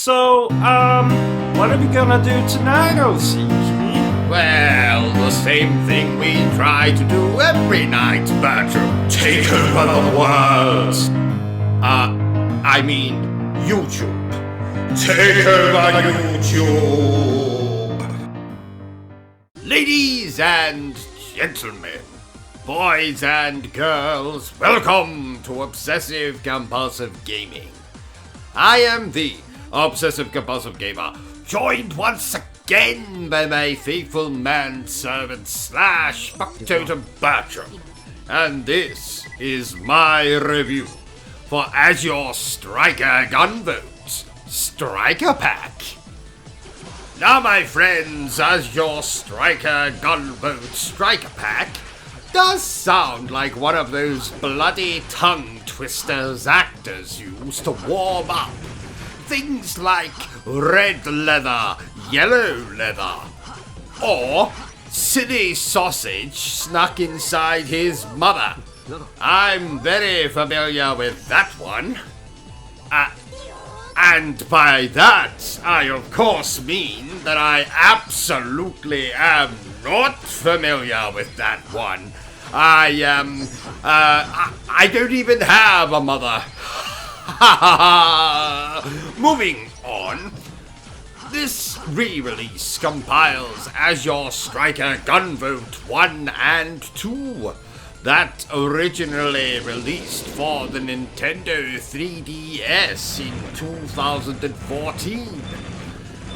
What are we gonna do tonight, O.C.G? Well, the same thing we try to do every night, Bertram. Take over the world. I mean, YouTube. Take over YouTube. Ladies and gentlemen, boys and girls, welcome to Obsessive Compulsive Gaming. I am the Obsessive Compulsive Gamer, joined once again by my faithful manservant / factotum Bertram. And this is my review for AZURE Striker Gunvolt Striker Pack. Now my friends, AZURE Striker Gunvolt Striker Pack does sound like one of those bloody tongue twisters actors use to warm up. Things like red leather, yellow leather, or silly sausage snuck inside his mother. I'm very familiar with that one. And by that, I of course mean that I absolutely am not familiar with that one. I don't even have a mother. Moving on. This re-release compiles AZURE Striker Gunvolt 1 and 2, that originally released for the Nintendo 3DS in 2014.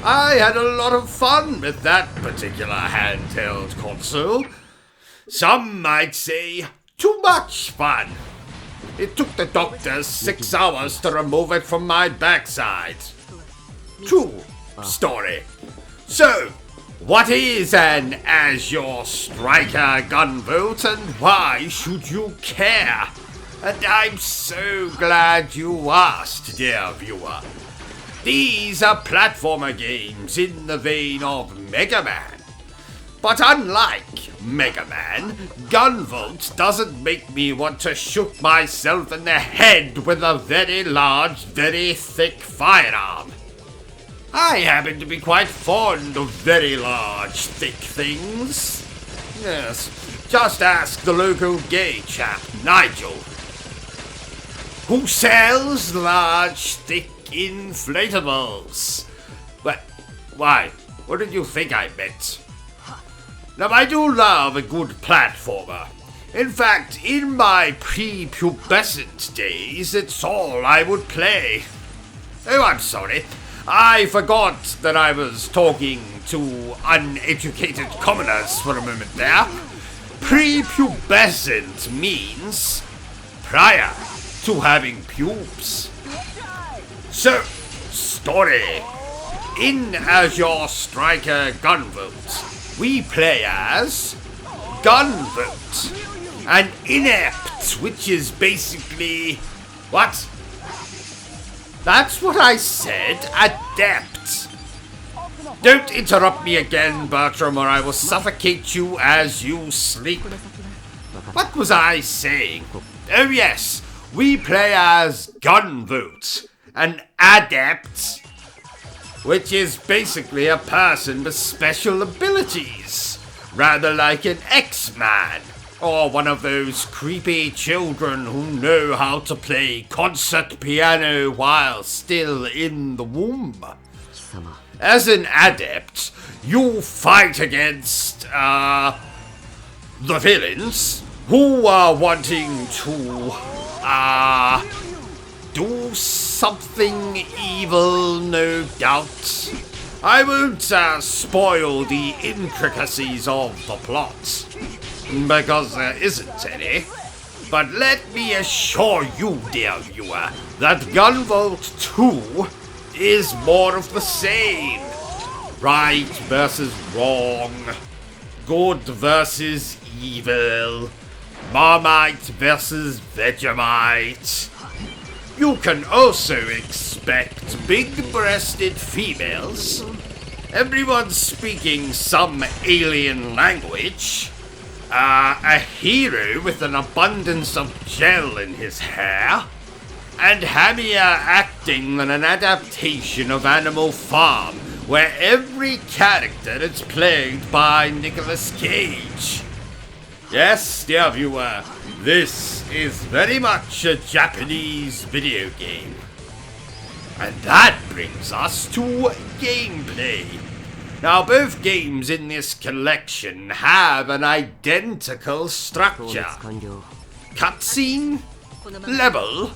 I had a lot of fun with that particular handheld console. Some might say too much fun. It took the doctors 6 hours to remove it from my backside. True story. So, what is an AZURE Striker Gunvolt and why should you care? And I'm so glad you asked, dear viewer. These are platformer games in the vein of Mega Man. But unlike Mega Man, Gunvolt doesn't make me want to shoot myself in the head with a very large, very thick firearm. I happen to be quite fond of very large, thick things. Yes, just ask the local gay chap, Nigel, who sells large, thick inflatables. But, why? What did you think I meant? Now, I do love a good platformer. In fact, in my pre-pubescent days, it's all I would play. Oh, I'm sorry. I forgot that I was talking to uneducated commoners for a moment there. Pre-pubescent means prior to having pubes. So, story. In AZURE Striker Gunvolt, we play as Gunvolt, an inept, which is basically... What? That's what I said, adept. Don't interrupt me again, Bertram, or I will suffocate you as you sleep. What was I saying? Oh yes, we play as Gunvolt, an adept, which is basically a person with special abilities, rather like an X-Man, or one of those creepy children who know how to play concert piano while still in the womb. As an adept, you fight against, the villains, who are wanting to, do something evil, no doubt. I won't spoil the intricacies of the plot, because there isn't any. But let me assure you, dear viewer, that Gunvolt 2 is more of the same. Right versus wrong, good versus evil, Marmite versus Vegemite. You can also expect big-breasted females, everyone speaking some alien language, a hero with an abundance of gel in his hair, and hammier acting than an adaptation of Animal Farm, where every character is played by Nicolas Cage. Yes, dear viewer, this is very much a Japanese video game. And that brings us to gameplay. Now, both games in this collection have an identical structure. Cutscene, level,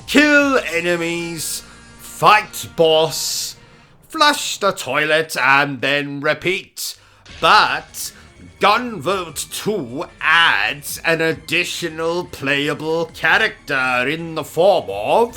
kill enemies, fight boss, flush the toilet, and then repeat. But Gunvolt 2 adds an additional playable character in the form of,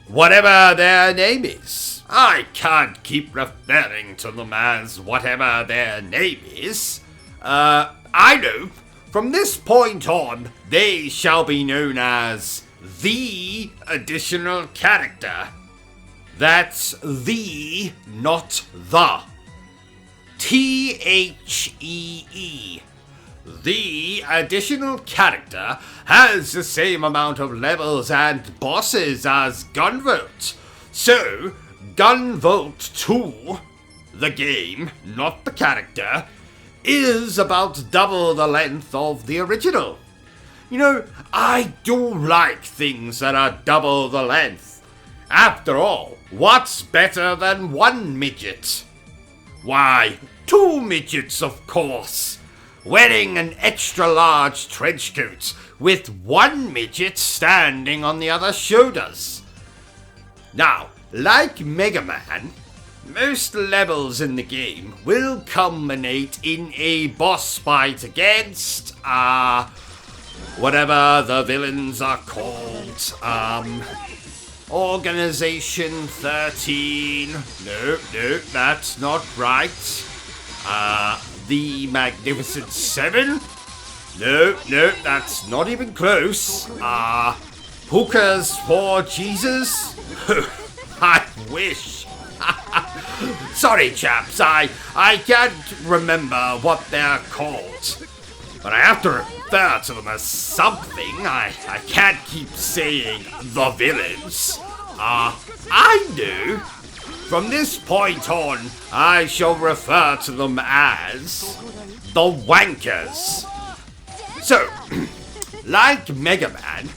whatever their name is. I can't keep referring to them as whatever their name is. I know. From this point on, they shall be known as the additional character. That's the, not the. T-H-E-E. The additional character has the same amount of levels and bosses as Gunvolt. So, Gunvolt 2, the game, not the character, is about double the length of the original. You know, I do like things that are double the length. After all, what's better than one midget? Why, 2 midgets, of course, wearing an extra large trench coat with 1 midget standing on the other shoulders. Now, like Mega Man, most levels in the game will culminate in a boss fight against, whatever the villains are called, Organization 13, no, that's not right, the Magnificent 7, no, that's not even close, Hookers for Jesus, I wish. Sorry chaps, I can't remember what they're called, but I have to refer to them as something. I can't keep saying the villains. I know. From this point on, I shall refer to them as the Wankers. So, like Mega Man,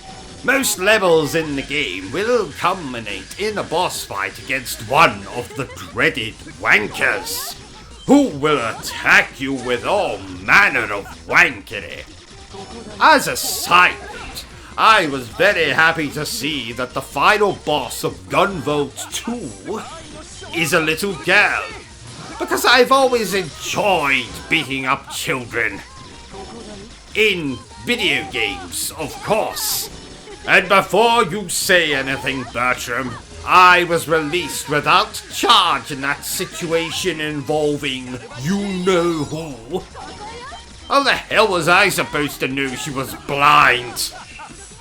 most levels in the game will culminate in a boss fight against one of the dreaded Wankers, who will attack you with all manner of wankery. As a side note, I was very happy to see that the final boss of Gunvolt 2 is a little girl, because I've always enjoyed beating up children. In video games, of course. And before you say anything, Bertram, I was released without charge in that situation involving you-know-who. How the hell was I supposed to know she was blind?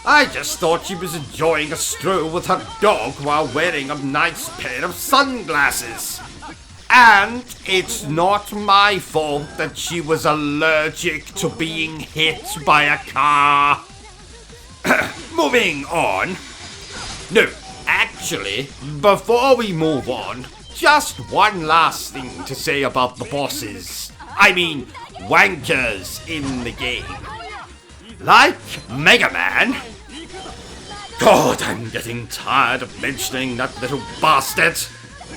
I just thought she was enjoying a stroll with her dog while wearing a nice pair of sunglasses. And it's not my fault that she was allergic to being hit by a car. Moving on. No, actually, before we move on, just one last thing to say about the bosses. I mean, wankers in the game. Like Mega Man. God, I'm getting tired of mentioning that little bastard.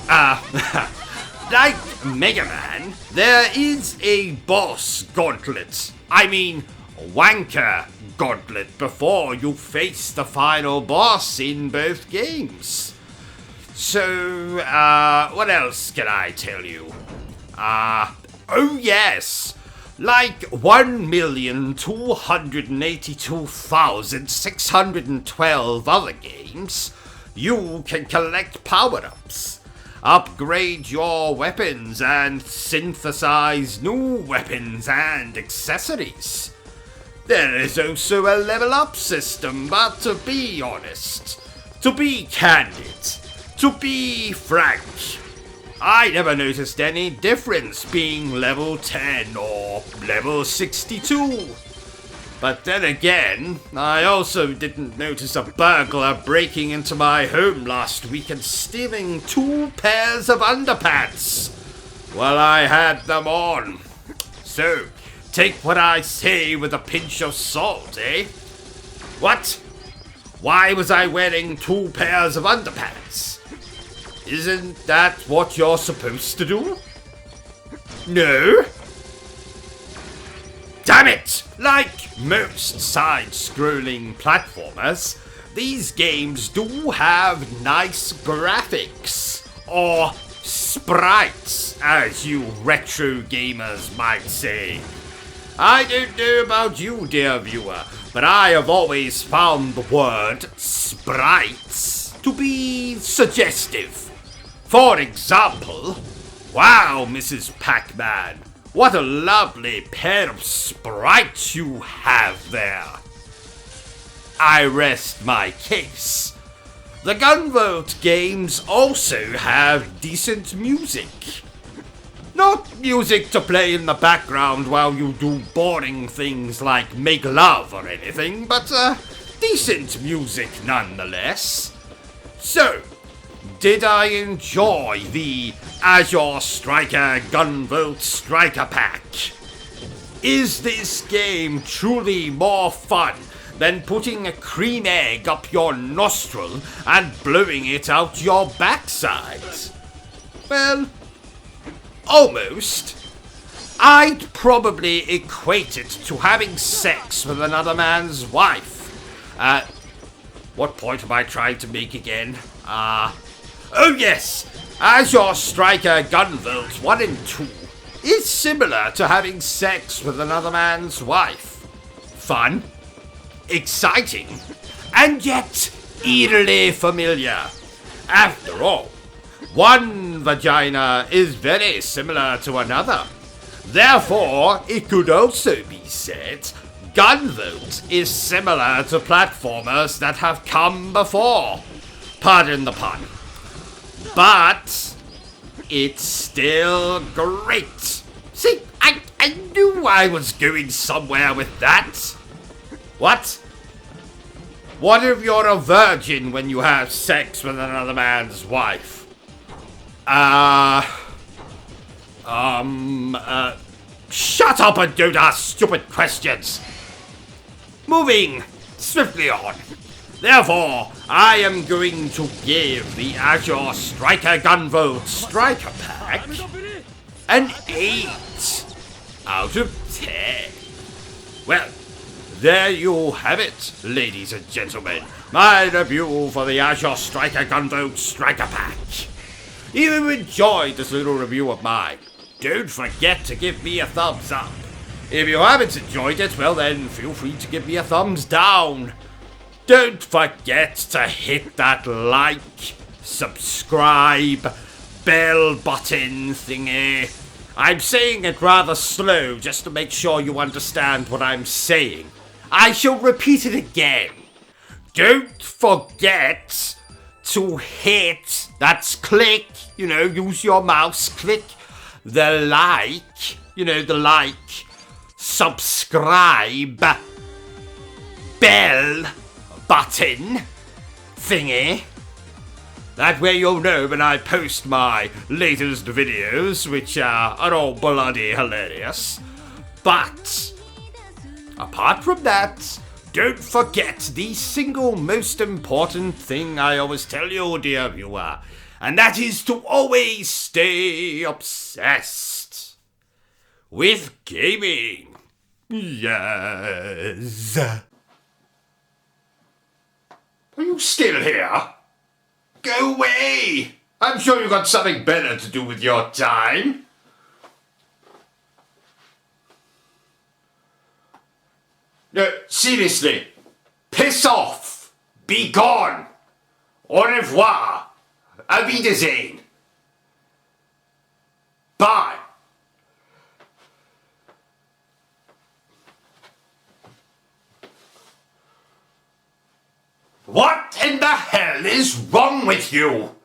Like Mega Man, there is a boss gauntlet. I mean, wanker gauntlet before you face the final boss in both games. So, what else can I tell you? Oh yes, like 1,282,612 other games, you can collect power-ups, upgrade your weapons, and synthesize new weapons and accessories. There is also a level up system, but to be honest, to be candid, to be frank, I never noticed any difference being level 10 or level 62. But then again, I also didn't notice a burglar breaking into my home last week and stealing 2 pairs of underpants while I had them on. So, take what I say with a pinch of salt, eh? What? Why was I wearing 2 pairs of underpants? Isn't that what you're supposed to do? No? Damn it! Like most side-scrolling platformers, these games do have nice graphics, or sprites, as you retro gamers might say. I don't know about you, dear viewer, but I have always found the word sprites to be suggestive. For example, wow, Mrs. Pac-Man, what a lovely pair of sprites you have there. I rest my case. The Gunvolt games also have decent music. Not music to play in the background while you do boring things like make love or anything, but decent music nonetheless. So, did I enjoy the AZURE Striker Gunvolt Striker Pack? Is this game truly more fun than putting a cream egg up your nostril and blowing it out your backside? Well, almost. I'd probably equate it to having sex with another man's wife. What point am I trying to make again? Oh yes! AZURE Striker Gunvolt 1 and 2 is similar to having sex with another man's wife. Fun, exciting, and yet eerily familiar. After all, one vagina is very similar to another. Therefore, it could also be said Gunvolt is similar to platformers that have come before. Pardon the pun. But it's still great. See, I knew I was going somewhere with that. What? What if you're a virgin when you have sex with another man's wife? Shut up and don't ask stupid questions. Moving swiftly on. Therefore, I am going to give the AZURE Striker Gunvolt Striker Pack an 8 out of 10. Well, there you have it, ladies and gentlemen. My review for the AZURE Striker Gunvolt Striker Pack. If you enjoyed this little review of mine, don't forget to give me a thumbs up. If you haven't enjoyed it, well then feel free to give me a thumbs down. Don't forget to hit that like, subscribe, bell button thingy. I'm saying it rather slow just to make sure you understand what I'm saying. I shall repeat it again. Don't forget to hit, that's click, use your mouse, click the like, the like, subscribe, bell button thingy. That way you'll know when I post my latest videos, which are all bloody hilarious. But apart from that, don't forget the single most important thing I always tell you, dear viewer, and that is to always stay obsessed with gaming. Yes. Are you still here? Go away! I'm sure you've got something better to do with your time. No, seriously. Piss off! Be gone! Au revoir! Auf Wiedersehen! Bye! What in the hell is wrong with you?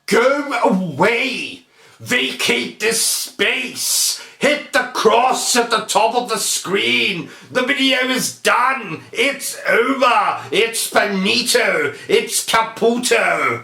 Go away! Vacate this space! Hit the cross at the top of the screen! The video is done! It's over! It's finito! It's caputo!